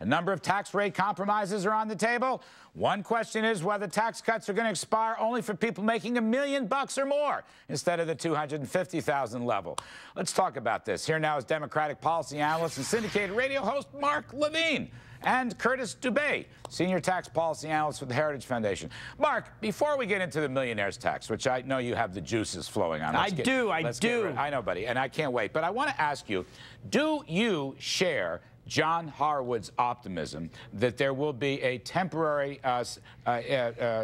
A number of tax rate compromises are on the table. One question is whether tax cuts are going to expire only for people making $1 million or more instead of the $250,000 level. Let's talk about this. Here now is Democratic policy analyst and syndicated radio host Mark Levine and Curtis Dubé, senior tax policy analyst with the Heritage Foundation. Mark, before we get into the millionaire's tax, which I know you have the juices flowing on. I do. I know, buddy, and I can't wait. But I want to ask you, do you share John Harwood's optimism that there will be a temporary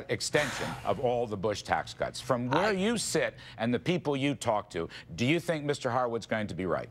extension of all the Bush tax cuts? From where you sit and the people you talk to, do you think Mr. Harwood's going to be right?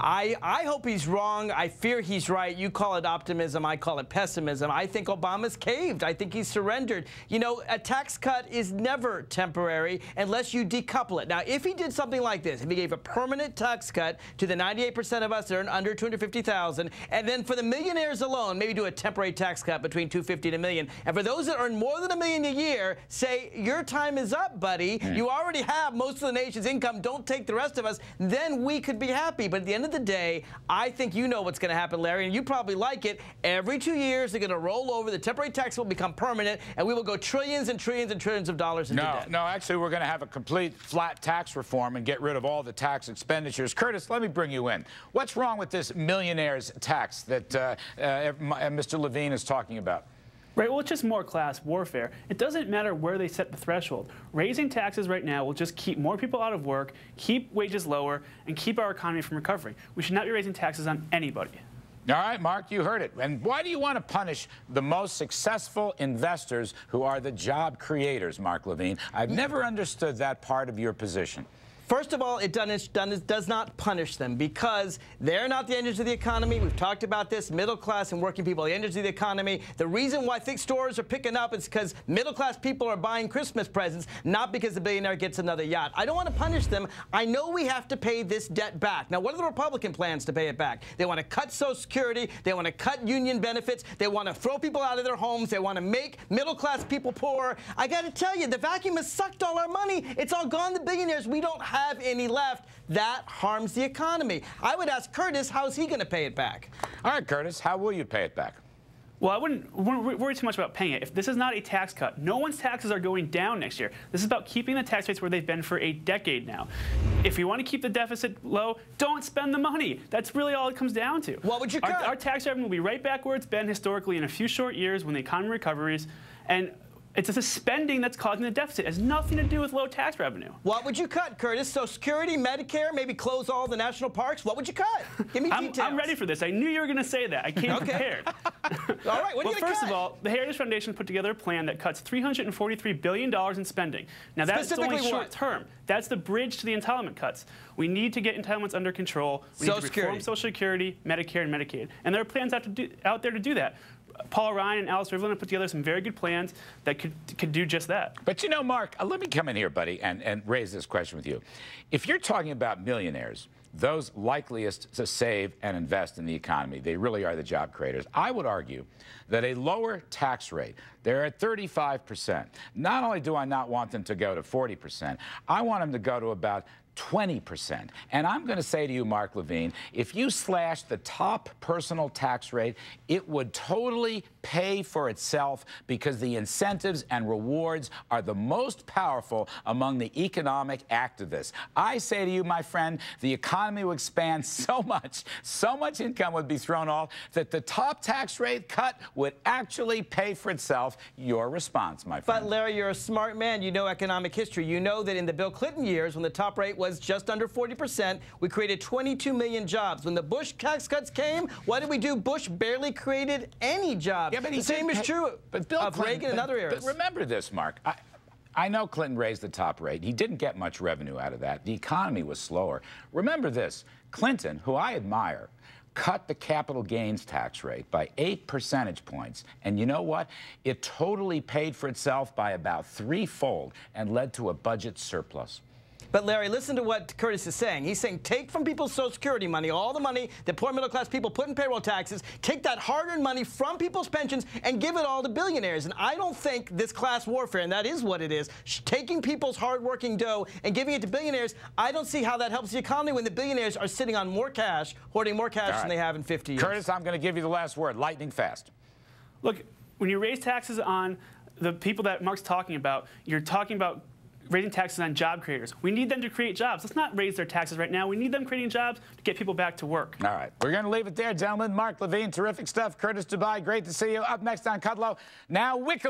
I hope he's wrong. I fear he's right. You call it optimism. I call it pessimism. I think Obama's caved. I think he's surrendered. You know, a tax cut is never temporary unless you decouple it. Now, if he did something like this, if he gave a permanent tax cut to the 98% of us that earn under $250,000, and then for the millionaires alone, maybe do a temporary tax cut between $250,000 and $1 million, and for those that earn more than $1 million a year, say, your time is up, buddy. You already have most of the nation's income. Don't take the rest of us. Then we could be happy. But at the end of the day, I think you know what's going to happen, Larry, and you probably like it. Every 2 years, they're going to roll over. The temporary tax will become permanent, and we will go trillions and trillions and trillions of dollars into debt. No, actually, we're going to have a complete flat tax reform and get rid of all the tax expenditures. Curtis, let me bring you in. What's wrong with this millionaire's tax that Mr. Levine is talking about? Right, well, it's just more class warfare. It doesn't matter where they set the threshold. Raising taxes right now will just keep more people out of work, keep wages lower, and keep our economy from recovering. We should not be raising taxes on anybody. All right, Mark, you heard it. And why do you want to punish the most successful investors who are the job creators, Mark Levine? I've never understood that part of your position. First of all, it does not punish them because they're not the engines of the economy. We've talked about this, middle class and working people, the engines of the economy. The reason why thick stores are picking up is because middle class people are buying Christmas presents, not because the billionaire gets another yacht. I don't want to punish them. I know we have to pay this debt back. Now, what are the Republican plans to pay it back? They want to cut Social Security. They want to cut union benefits. They want to throw people out of their homes. They want to make middle class people poor. I got to tell you, the vacuum has sucked all our money. It's all gone to billionaires. We don't have any left. That harms the economy. I would ask Curtis, how's he going to pay it back? All right, Curtis, how will you pay it back? Well, I wouldn't worry too much about paying it. If this is not a tax cut, no one's taxes are going down next year. This is about keeping the tax rates where they've been for a decade now. If you want to keep the deficit low, don't spend the money. That's really all it comes down to. What would you cut? Our tax revenue will be right back where it's been historically in a few short years when the economy recovers. And it's the spending that's causing the deficit. It has nothing to do with low tax revenue. What would you cut, Curtis? Social Security, Medicare, maybe close all the national parks? What would you cut? Give me details. I'm ready for this. I knew you were going to say that. I came prepared. All right, what are you going to cut? First of all, the Heritage Foundation put together a plan that cuts $343 billion in spending. Now, that's only short term. That's the bridge to the entitlement cuts. We need to get entitlements under control. We need to reform Social Security, Medicare, and Medicaid. And there are plans out there to do that. Paul Ryan and Alice Rivlin have put together some very good plans that could do just that. But you know, Mark, let me come in here, buddy, and raise this question with you. If you're talking about millionaires, those likeliest to save and invest in the economy, they really are the job creators. I would argue that a lower tax rate, they're at 35%. Not only do I not want them to go to 40%, I want them to go to about 20%. And I'm going to say to you, Mark Levine, if you slash the top personal tax rate, it would totally pay for itself because the incentives and rewards are the most powerful among the economic activists. I say to you, my friend, the economy would expand so much income would be thrown off that the top tax rate cut would actually pay for itself. Your response, my friend. But, Larry, you're a smart man. You know economic history. You know that in the Bill Clinton years, when the top rate was just under 40%, we created 22 million jobs. When the Bush tax cuts came, what did we do? Bush barely created any jobs. Yeah, but the same is true of Reagan and other eras. But remember this, Mark. I know Clinton raised the top rate. He didn't get much revenue out of that. The economy was slower. Remember this. Clinton, who I admire, cut the capital gains tax rate by 8 percentage points. And you know what? It totally paid for itself by about threefold and led to a budget surplus. But Larry, listen to what Curtis is saying. He's saying take from people's Social Security money, all the money that poor middle-class people put in payroll taxes, take that hard-earned money from people's pensions and give it all to billionaires. And I don't think this class warfare, and that is what it is, taking people's hard-working dough and giving it to billionaires, I don't see how that helps the economy when the billionaires are sitting on more cash, hoarding more cash than they have in 50 years. Curtis, I'm going to give you the last word, lightning fast. Look, when you raise taxes on the people that Mark's talking about, you're talking about raising taxes on job creators. We need them to create jobs. Let's not raise their taxes right now. We need them creating jobs to get people back to work. All right. We're going to leave it there, gentlemen. Mark Levine, terrific stuff. Curtis Dubai, great to see you. Up next on Kudlow, now Wicklow.